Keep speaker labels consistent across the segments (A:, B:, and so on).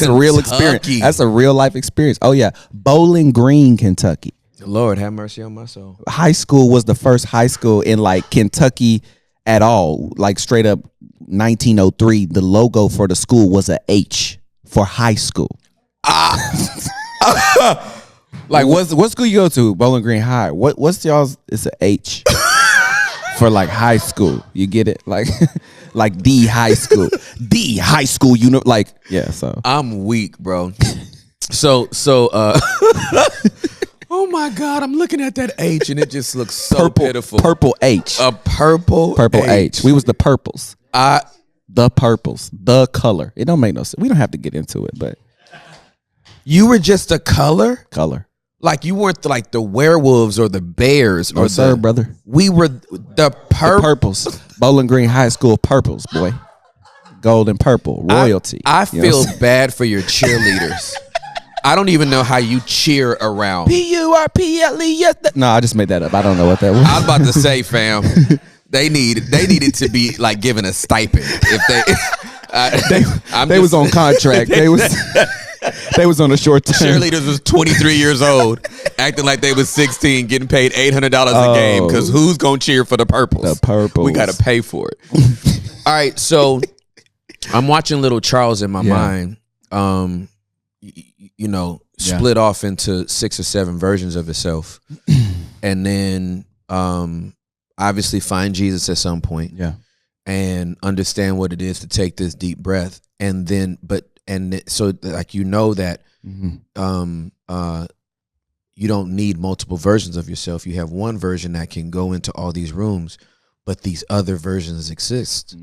A: That's a real experience. That's a real life experience. Oh yeah, Bowling Green, Kentucky.
B: Lord have mercy on my soul.
A: High school was the first high school in like Kentucky at all. Like straight up 1903, the logo for the school was a H for high school. Like what school you go to? Bowling Green High. What's y'all's? It's a H for like high school. You get it? Like like D high school. D high school, you know, like yeah, so
B: I'm weak, bro. So oh my God, I'm looking at that H and it just looks so pitiful.
A: Purple H.
B: A purple
A: H. We was the purples. The purples. The color. It don't make no sense. We don't have to get into it, but
B: you were just a color?
A: Color.
B: Like you weren't like the werewolves or the bears or
A: sir, brother.
B: We were the
A: purples. Bowling Green High School purples, boy. Gold and purple. Royalty.
B: I feel bad for your cheerleaders. I don't even know how you cheer around.
A: PURPLE. No, I just made that up. I don't know what that was.
B: I was about to say, fam, they needed to be like given a stipend if
A: they was on contract. They was on a short term.
B: Cheerleaders was 23 years old, acting like they was 16, getting paid $800 a game. Because who's gonna cheer for the purples?
A: The purples.
B: We gotta pay for it. All right, so I'm watching Little Charles in my mind. Split off into 6 or 7 versions of itself, and then obviously find Jesus at some point, and understand what it is to take this deep breath, and then so like that you don't need multiple versions of yourself. You have one version that can go into all these rooms, but these other versions exist.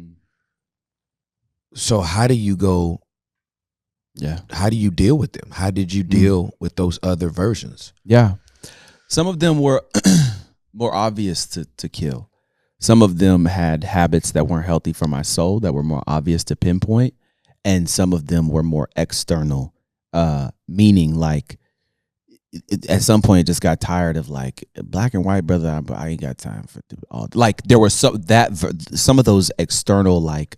B: So how do you go?
A: Yeah.
B: How do you deal with them? How did you deal with those other versions?
A: Yeah. Some of them were more obvious to kill. Some of them had habits that weren't healthy for my soul that were more obvious to pinpoint. And some of them were more external, meaning like at some point it just got tired of like black and white, brother. I ain't got time for all. Like there were some of those external like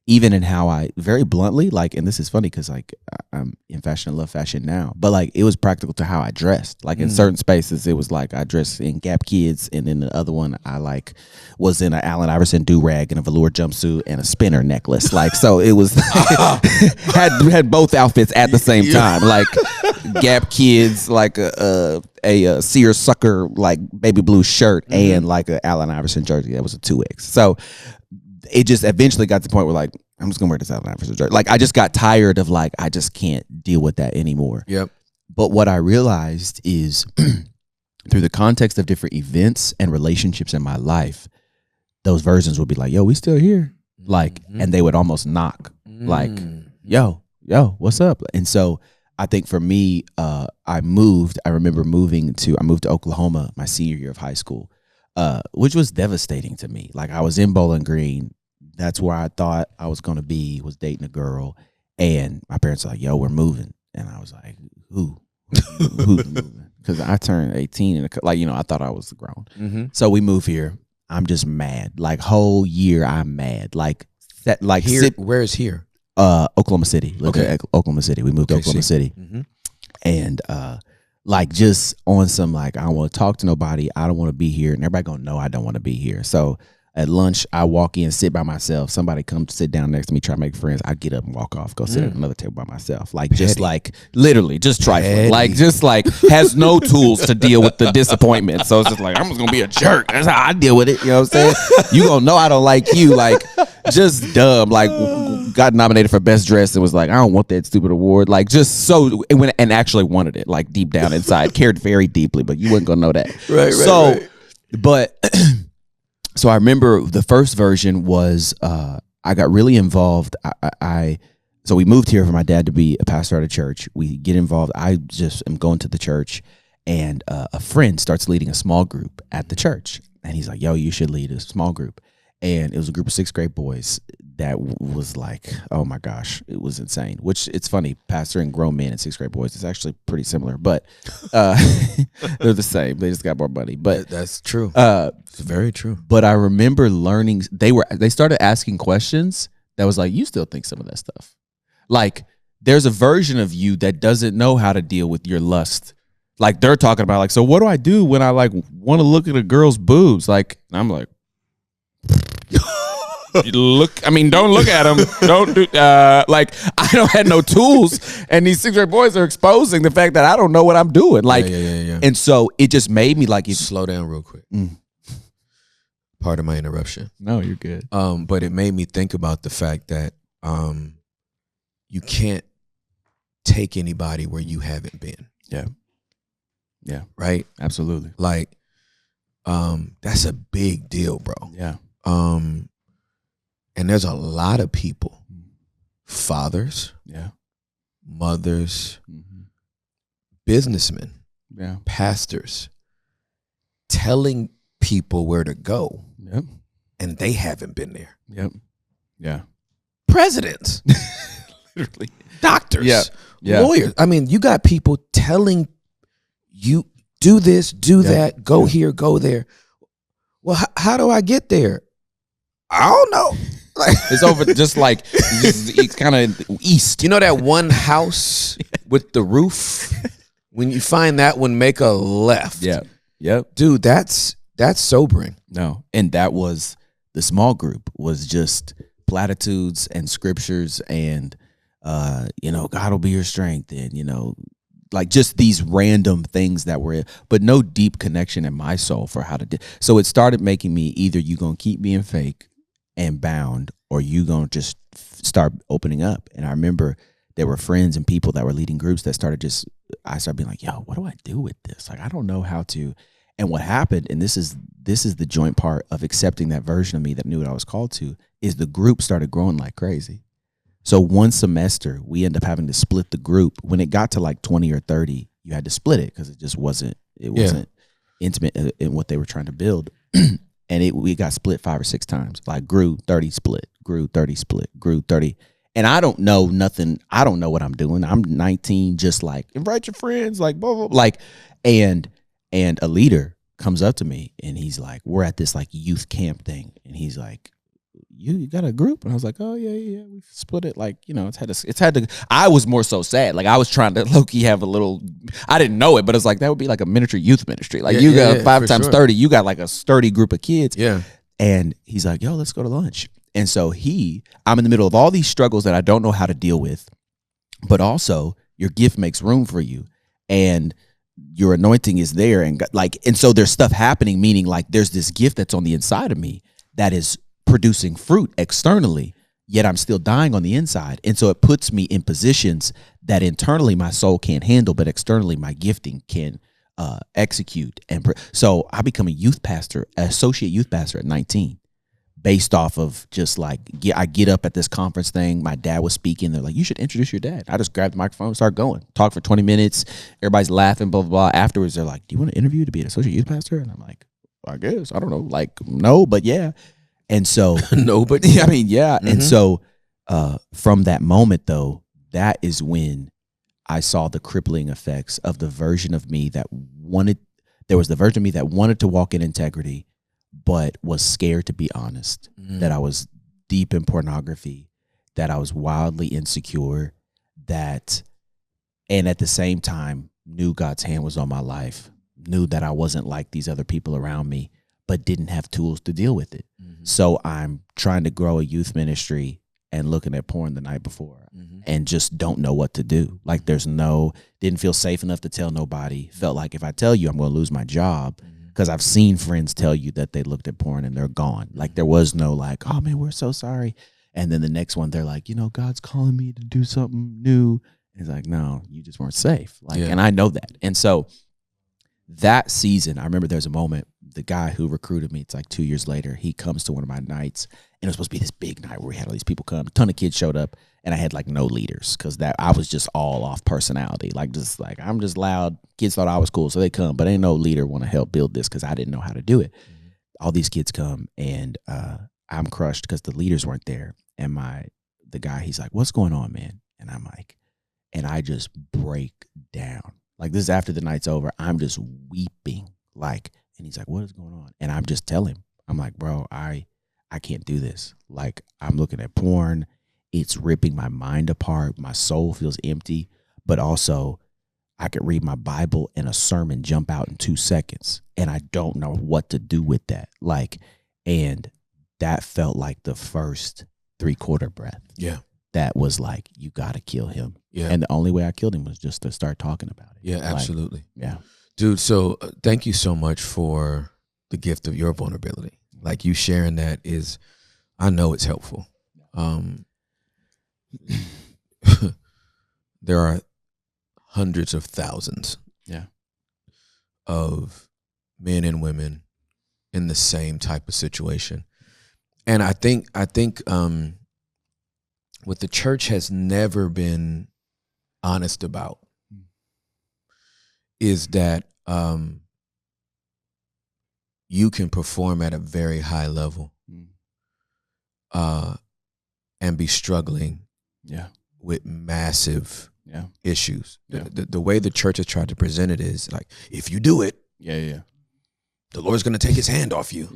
A: even in how I very bluntly like, and this is funny because like I'm in fashion, I love fashion now, but like it was practical to how I dressed. Like in certain spaces, it was like I dressed in Gap Kids, and then the other one I like was in an Allen Iverson do rag and a velour jumpsuit and a spinner necklace. Like so, it was had both outfits at the same time. Like Gap Kids, like a seersucker like baby blue shirt and like a Allen Iverson jersey. That was a 2X. So it just eventually got to the point where like, I'm just gonna wear this Allen Iverson jersey. Like I just got tired of like, I just can't deal with that anymore.
B: Yep.
A: But what I realized is through the context of different events and relationships in my life, those versions would be like, yo, we still here. Like, and they would almost knock like, yo, what's up? And so I think for me, I remember moving to Oklahoma my senior year of high school, which was devastating to me. Like I was in Bowling Green. That's where I thought I was going to be, was dating a girl. And my parents were like, yo, we're moving. And I was like, who's moving? Because I turned 18 and I thought I was grown. So we move here. I'm just mad. Like whole year I'm mad. Like
B: here, where is here?
A: Oklahoma City. Oklahoma City. We moved to Oklahoma City. And like just on some like, I don't want to talk to nobody. I don't want to be here. And everybody gonna know I don't want to be here. So at lunch, I walk in, sit by myself. Somebody comes sit down next to me, try to make friends. I get up and walk off, go sit at another table by myself. Like just like literally just trifling. Like just like has no tools to deal with the disappointment. So it's just like I'm just gonna be a jerk. That's how I deal with it. You know what I'm saying? You gonna know I don't like you. Like just dumb. Like got nominated for best dress and was like, I don't want that stupid award. Like just so it went and actually wanted it. Like deep down inside, cared very deeply, but you wasn't gonna know that. Right. But so I remember the first version was I got really involved. So we moved here for my dad to be a pastor at a church. We get involved. I just am going to the church, and a friend starts leading a small group at the church. And he's like, yo, you should lead a small group. And it was a group of 6th grade boys that was like, oh my gosh, it was insane. Which it's funny, pastoring grown men and 6th grade boys is actually pretty similar, but they're the same. They just got more money. But
B: that's true. It's very true.
A: But I remember learning they started asking questions that was like, you still think some of that stuff. Like there's a version of you that doesn't know how to deal with your lust. Like they're talking about like, so what do I do when I like want to look at a girl's boobs? Like, I'm like, look, I mean, don't look at them. Don't do, like, I don't have no tools. And these 6th grade boys are exposing the fact that I don't know what I'm doing. Like, and so it just made me like,
B: slow down real quick. Pardon my interruption.
A: No, you're good.
B: But it made me think about the fact that you can't take anybody where you haven't been.
A: Yeah. Yeah.
B: Right?
A: Absolutely.
B: Like, that's a big deal, bro.
A: Yeah.
B: And there's a lot of people, fathers, mothers, businessmen, pastors, telling people where to go.
A: Yep.
B: And they haven't been there.
A: Yep. Yeah.
B: Presidents.
A: Literally.
B: Doctors. Lawyers. I mean, you got people telling you, do this, do that, go here, go there. Well, how do I get there? I don't know. Like,
A: it's over just like it's kind of east.
B: You know that one house with the roof? When you find that one, make a left.
A: Yeah. Yep.
B: Dude, that's sobering.
A: No. And that was the small group was just platitudes and scriptures and God will be your strength and like just these random things that were, but no deep connection in my soul for how to do. So it started making me either you gonna keep being fake and bound, or you gonna just start opening up. And I remember there were friends and people that were leading groups that I started being like, yo, what do I do with this? Like, I don't know how to. And what happened, and this is the joint part of accepting that version of me that knew what I was called to, is the group started growing like crazy. So one semester, we ended up having to split the group. When it got to like 20 or 30, you had to split it because it just wasn't intimate in what they were trying to build. And we got split 5 or 6 times. Like grew 30 split, grew 30 split, grew 30. And I don't know nothing. I don't know what I'm doing. I'm 19, just like invite your friends, like blah, blah, blah. Like, and a leader comes up to me and he's like, we're at this like youth camp thing. And he's like, you got a group? And I was like, oh yeah, we split it. Like, it's had to. I was more so sad. Like I was trying to low-key have a little. I didn't know it, but it's like that would be like a miniature youth ministry. Like you got 5 times 30, you got like a sturdy group of kids.
B: Yeah.
A: And he's like, yo, let's go to lunch. And so I'm in the middle of all these struggles that I don't know how to deal with, but also your gift makes room for you, and your anointing is there, and so there's stuff happening. Meaning, like there's this gift that's on the inside of me that is producing fruit externally, yet I'm still dying on the inside. And so it puts me in positions that internally my soul can't handle, but externally my gifting can execute. And so I become a youth pastor, associate youth pastor at 19, based off of just like, I get up at this conference thing. My dad was speaking. They're like, you should introduce your dad. I just grabbed the microphone, start going, talk for 20 minutes. Everybody's laughing, blah, blah, blah. Afterwards, they're like, do you want to interview to be an associate youth pastor? And I'm like, I guess, I don't know. Like, no, but yeah. And so,
B: no, but
A: I mean, yeah. Mm-hmm. And so from that moment, though, that is when I saw the crippling effects of the version of me that there was the version of me that wanted to walk in integrity, but was scared to be honest, that I was deep in pornography, that I was wildly insecure, and at the same time knew God's hand was on my life, knew that I wasn't like these other people around me, but didn't have tools to deal with it. So I'm trying to grow a youth ministry and looking at porn the night before and just don't know what to do. Like didn't feel safe enough to tell nobody. Felt like if I tell you, I'm going to lose my job, because I've seen friends tell you that they looked at porn and they're gone. Like there was no like, oh man, we're so sorry. And then the next one, they're like, God's calling me to do something new. And it's like, no, you just weren't safe. Like, and I know that. And so that season, I remember there's a moment, the guy who recruited me, it's like 2 years later, he comes to one of my nights, and it was supposed to be this big night where we had all these people come. A ton of kids showed up, and I had like no leaders because I was just all off personality. Like just like, I'm just loud. Kids thought I was cool, so they come, but ain't no leader want to help build this because I didn't know how to do it. All these kids come, and I'm crushed because the leaders weren't there. And the guy, he's like, what's going on, man? And I'm like, and I just break down. Like this is after the night's over. I'm just weeping. Like, and he's like, what is going on? And I'm just telling him, I'm like, bro, I can't do this. Like I'm looking at porn it's ripping my mind apart. My soul feels empty, but also I could read my Bible and a sermon jump out in 2 seconds, and I don't know what to do with that. Like, and that felt like the first 3/4 breath.
B: Yeah.
A: That was like, you got to kill him.
B: Yeah.
A: And the only way I killed him was just to start talking about it.
B: Yeah, absolutely.
A: Like, yeah.
B: Dude, so thank you so much for the gift of your vulnerability. Like, you sharing that is, I know it's helpful. There are hundreds of thousands of men and women in the same type of situation. And I think what the church has never been honest about is that you can perform at a very high level and be struggling with massive issues. The way the church has tried to present it is like, if you do it, the Lord's going to take his hand off you.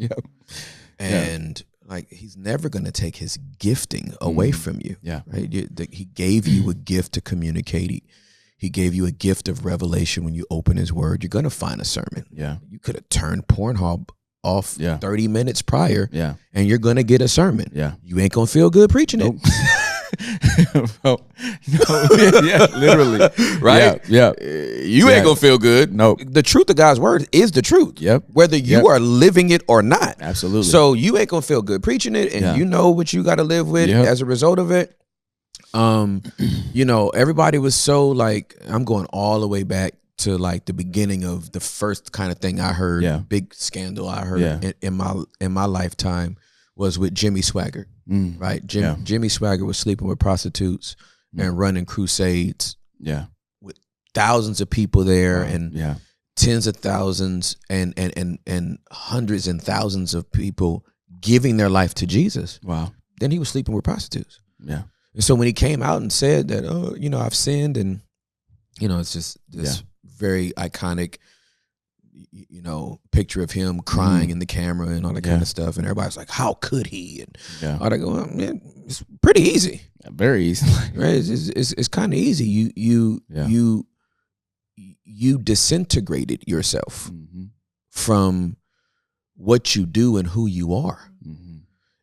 B: And like, he's never going to take his gifting away from you. Right? He gave you a gift to communicate. He gave you a gift of revelation. When you open his word, you're going to find a sermon. You could have turned Pornhub off 30 minutes prior, and you're going to get a sermon. You ain't going to feel good preaching it. Literally. Right? You ain't going to feel good. The truth of God's word is the truth. Whether you are living it or not.
A: Absolutely.
B: So you ain't going to feel good preaching it, and you know what you got to live with as a result of it. You know, everybody was so like, I'm going all the way back to like the beginning of the first kind of thing I heard, big scandal I heard in my lifetime was with Jimmy Swaggart, right? Jimmy Swaggart was sleeping with prostitutes and running crusades with thousands of people there and tens of thousands and hundreds and thousands of people giving their life to Jesus. Then he was sleeping with prostitutes. And so when he came out and said that, oh, you know, I've sinned, and, you know, it's just this very iconic, you know, picture of him crying in the camera and all that kind of stuff. And everybody's like, how could he? And I go, well, man, it's pretty easy.
A: Very easy.
B: Right? It's kind of easy. You disintegrated yourself from what you do and who you are.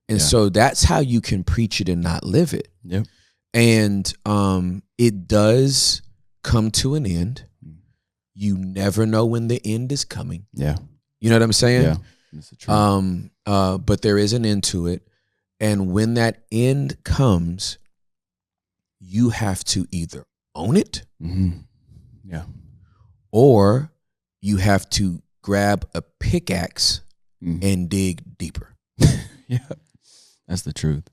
B: And so that's how you can preach it and not live it. And it does come to an end. You never know when the end is coming. You know what I'm saying? But there is an end to it. And when that end comes, you have to either own it or you have to grab a pickaxe and dig deeper.
A: That's the truth.